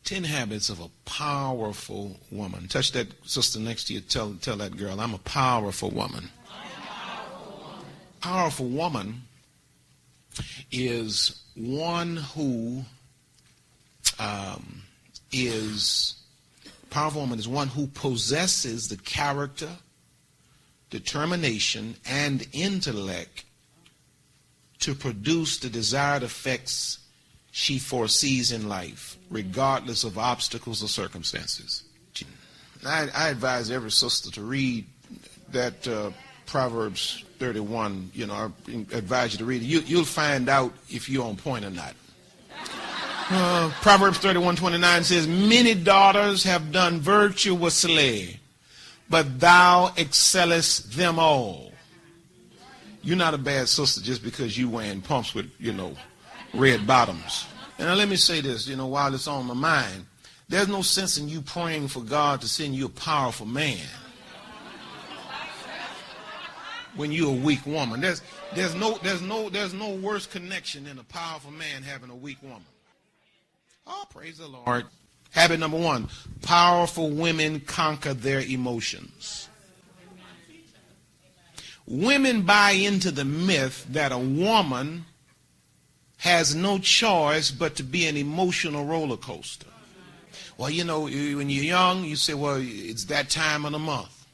10 habits of a powerful woman. Touch that sister next to you. Tell that girl, I'm a powerful woman. Powerful woman is one who possesses the character, determination, and intellect to produce the desired effects she foresees in life, regardless of obstacles or circumstances. I advise every sister to read that Proverbs 31. I advise you to read it. You'll find out if you're on point or not. Proverbs 31:29 says, many daughters have done virtuously, but thou excellest them all. You're not a bad sister just because you wearing pumps with, red bottoms. And now let me say this, while it's on my mind, there's no sense in you praying for God to send you a powerful man when you're a weak woman. There's no worse connection than a powerful man having a weak woman. Oh, praise the Lord. Habit number 1, powerful women conquer their emotions. Women buy into the myth that a woman has no choice but to be an emotional roller coaster. Well, when you're young, you say, well, it's that time of the month.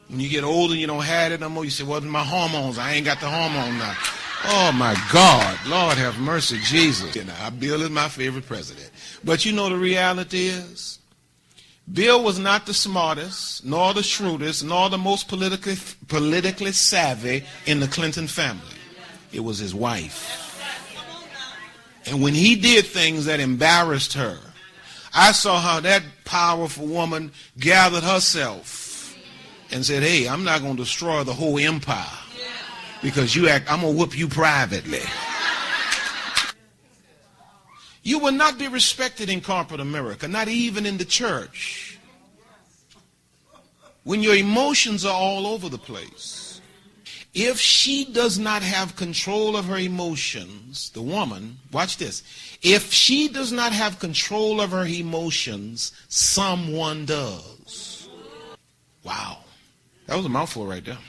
When you get older, you don't have it no more. You say, well, my hormones, I ain't got the hormone now. Oh, my God. Lord have mercy, Jesus. Bill is my favorite president. But the reality is, Bill was not the smartest, nor the shrewdest, nor the most politically savvy in the Clinton family. It was his wife. And when he did things that embarrassed her, I saw how that powerful woman gathered herself and said, hey, I'm not going to destroy the whole empire because I'm going to whoop you privately. You will not be respected in corporate America, not even in the church, when your emotions are all over the place. If she does not have control of her emotions, the woman, watch this, if she does not have control of her emotions, someone does. Wow. That was a mouthful right there.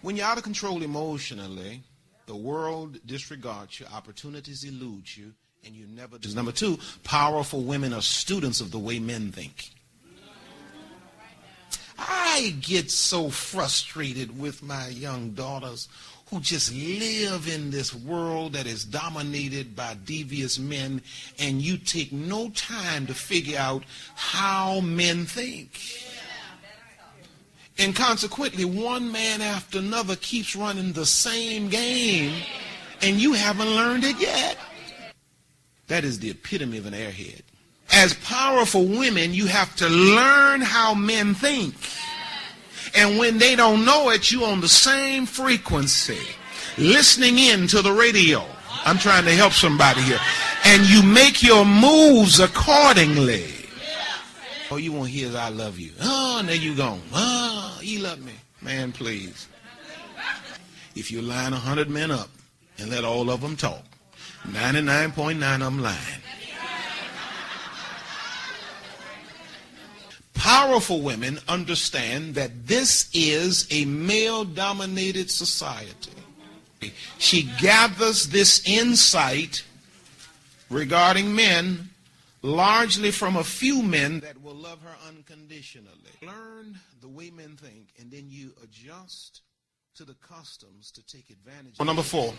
When you're out of control emotionally, the world disregards you, opportunities elude you, and you never do. Number 2, powerful women are students of the way men think. I get so frustrated with my young daughters who just live in this world that is dominated by devious men, and you take no time to figure out how men think. And consequently, one man after another keeps running the same game, and you haven't learned it yet. That is the epitome of an airhead. As powerful women, you have to learn how men think. And when they don't know it, you're on the same frequency, listening in to the radio. I'm trying to help somebody here. And you make your moves accordingly. Oh, you won't hear I love you. Oh, there you go. Oh, you love me. Man, please. If you line 100 men up and let all of them talk, 99.9 of them lying. Powerful women understand that this is a male-dominated society. She gathers this insight regarding men largely from a few men that will love her unconditionally. Learn the way men think, and then you adjust to the customs to take advantage of. Number 4,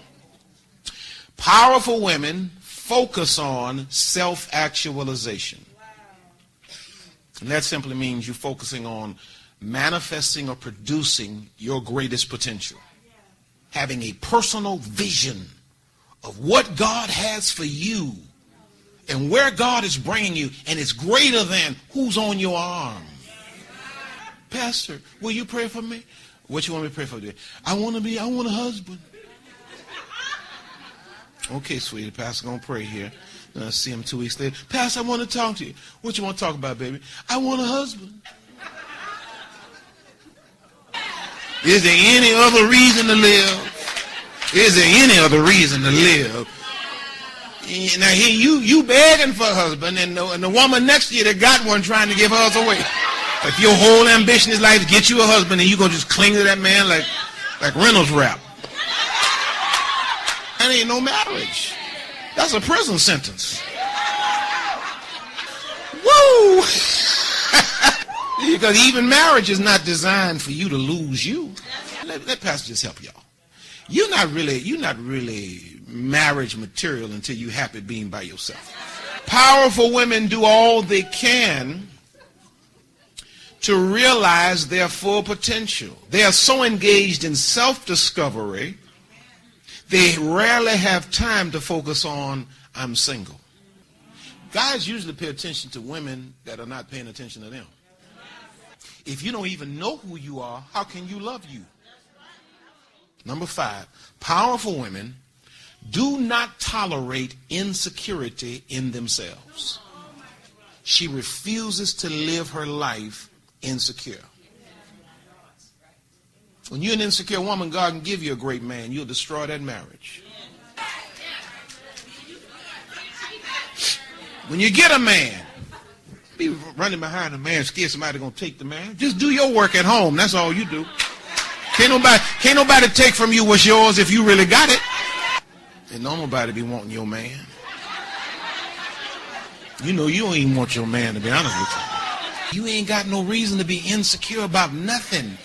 powerful women focus on self-actualization. And that simply means you're focusing on manifesting or producing your greatest potential. Having a personal vision of what God has for you and where God is bringing you, and it's greater than who's on your arm. Pastor, will you pray for me? What you want me to pray for today? I want a husband. Okay, sweetie, Pastor gonna pray here. Then I'll see him 2 weeks later. Pastor, I want to talk to you. What you want to talk about, baby? I want a husband. Is there any other reason to live? Is there any other reason to live Now here you begging for a husband, and the woman next to you that got one trying to give hers away. If your whole ambition is like to get you a husband, and you gonna just cling to that man like Reynolds wrap. That ain't no marriage. That's a prison sentence. Woo! Because even marriage is not designed for you to lose you. Let Pastor just help y'all. You're not really marriage material until you're happy being by yourself. Powerful women do all they can to realize their full potential. They are so engaged in self-discovery, they rarely have time to focus on, I'm single. Guys usually pay attention to women that are not paying attention to them. If you don't even know who you are, how can you love you? Number 5, powerful women do not tolerate insecurity in themselves. She refuses to live her life insecure. When you're an insecure woman, God can give you a great man. You'll destroy that marriage. When you get a man, be running behind a man, scared somebody gonna take the man. Just do your work at home. That's all you do. Can't nobody take from you what's yours if you really got it. And nobody be wanting your man. You know you don't even want your man, to be honest with you. You ain't got no reason to be insecure about nothing.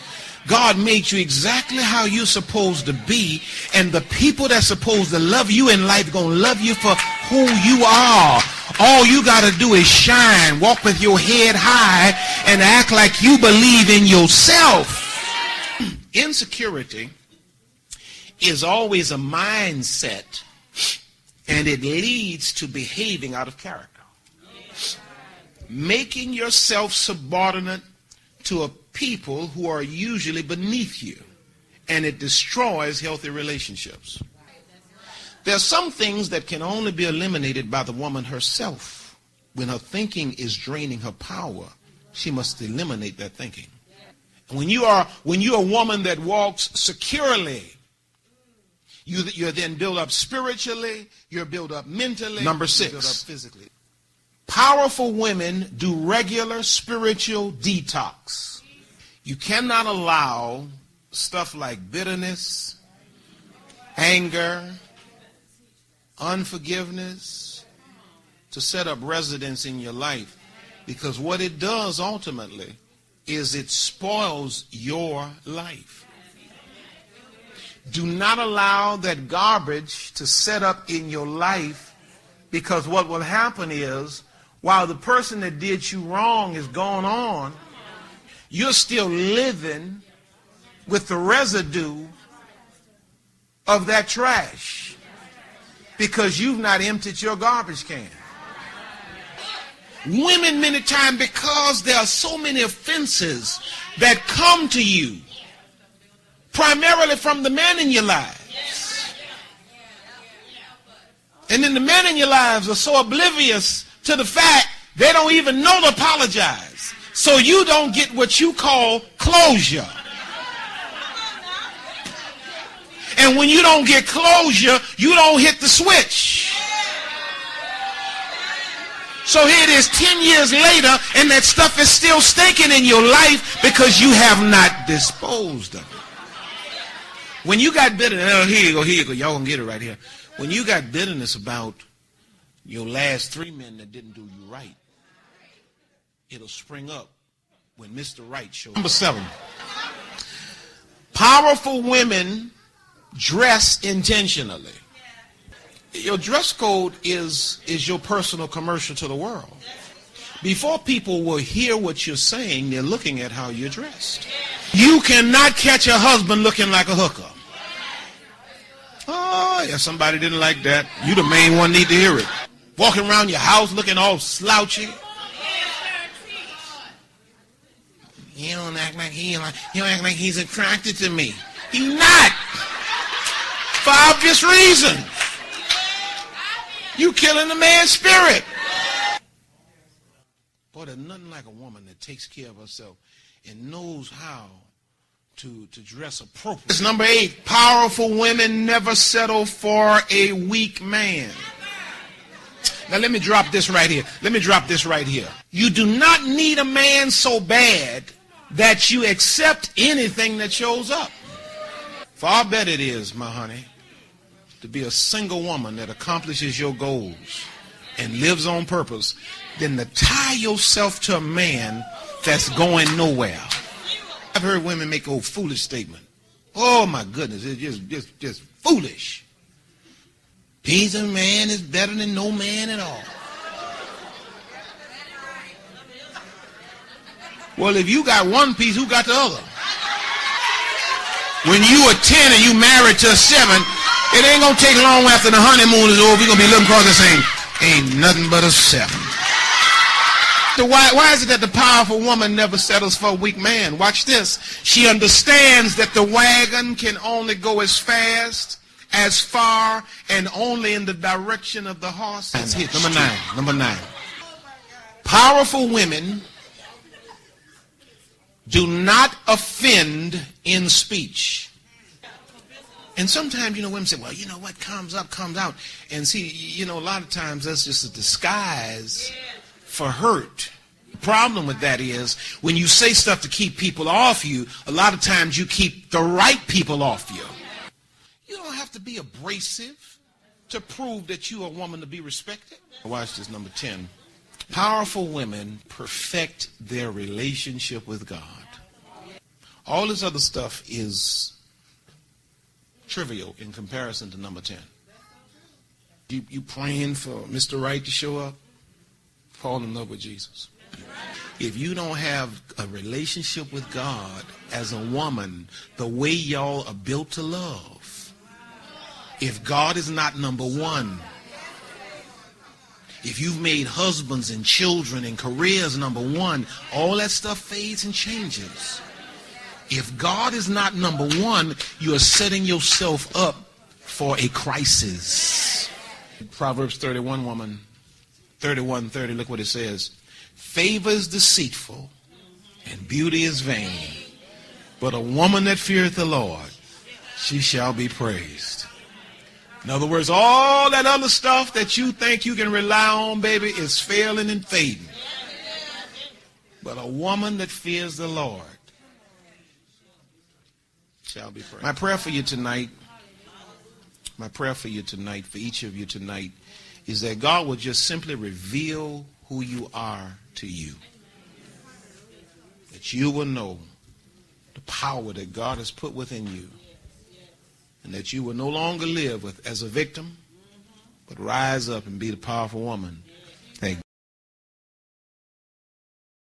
God made you exactly how you're supposed to be, and the people that's supposed to love you in life are going to love you for who you are. All you got to do is shine, walk with your head high, and act like you believe in yourself. Insecurity is always a mindset, and it leads to behaving out of character. Making yourself subordinate to a people who are usually beneath you, and it destroys healthy relationships. There are some things that can only be eliminated by the woman herself. When her thinking is draining her power, she must eliminate that thinking. When you're a woman that walks securely, you're then built up spiritually, you're built up mentally. Number 6, built up physically. Powerful women do regular spiritual detox. You cannot allow stuff like bitterness, anger, unforgiveness to set up residence in your life, because what it does ultimately is it spoils your life. Do not allow that garbage to set up in your life, because what will happen is, while the person that did you wrong is gone on, you're still living with the residue of that trash because you've not emptied your garbage can. Women, many times, because there are so many offenses that come to you, primarily from the men in your lives. And then the men in your lives are so oblivious to the fact they don't even know to apologize. So you don't get what you call closure. And when you don't get closure, you don't hit the switch. So here it is 10 years later, and that stuff is still stinking in your life because you have not disposed of it. When you got bitterness, oh, here you go, y'all gonna get it right here. When you got bitterness about your last 3 men that didn't do you right, it'll spring up when Mr. Right shows up. Number 7, powerful women dress intentionally. Your dress code is your personal commercial to the world. Before people will hear what you're saying, they're looking at how you're dressed. You cannot catch a husband looking like a hooker. Oh, yeah, somebody didn't like that. You the main one need to hear it. Walking around your house looking all slouchy. He don't act like he don't act like he's attracted to me. He's not. For obvious reasons. You killing the man's spirit. Boy, there's nothing like a woman that takes care of herself and knows how to dress appropriately. It's number 8. Powerful women never settle for a weak man. Now let me drop this right here. Let me drop this right here. You do not need a man so bad that you accept anything that shows up. Far better it is, my honey, to be a single woman that accomplishes your goals and lives on purpose than to tie yourself to a man that's going nowhere. I've heard women make a foolish statement. Oh my goodness, it's just foolish. He's a man is better than no man at all. Well, if you got one piece, who got the other? When you are 10 and you married to a 7, it ain't gonna take long after the honeymoon is over. You're gonna be looking across and saying, ain't nothing but a 7. So why is it that the powerful woman never settles for a weak man? Watch this. She understands that the wagon can only go as fast, as far, and only in the direction of the horse. That's hit. Number 9. Powerful women do not offend in speech. And sometimes, women say, well, what comes up, comes out. And see, a lot of times that's just a disguise for hurt. The problem with that is when you say stuff to keep people off you, a lot of times you keep the right people off you. You don't have to be abrasive to prove that you're a woman to be respected. Watch this, number 10. Powerful women perfect their relationship with God. All this other stuff is trivial in comparison to number 10. You praying for Mr. Right to show up? Fall in love with Jesus. If you don't have a relationship with God as a woman, the way y'all are built to love, if God is not number one, if you've made husbands and children and careers number one, all that stuff fades and changes. If God is not number one, you are setting yourself up for a crisis. Proverbs 31, woman, 31:30, look what it says. Favor is deceitful and beauty is vain, but a woman that feareth the Lord, she shall be praised. In other words, all that other stuff that you think you can rely on, baby, is failing and fading. But a woman that fears the Lord shall be praised. My prayer for you tonight, for each of you tonight, is that God will just simply reveal who you are to you. That you will know the power that God has put within you. And that you will no longer live as a victim, but rise up and be the powerful woman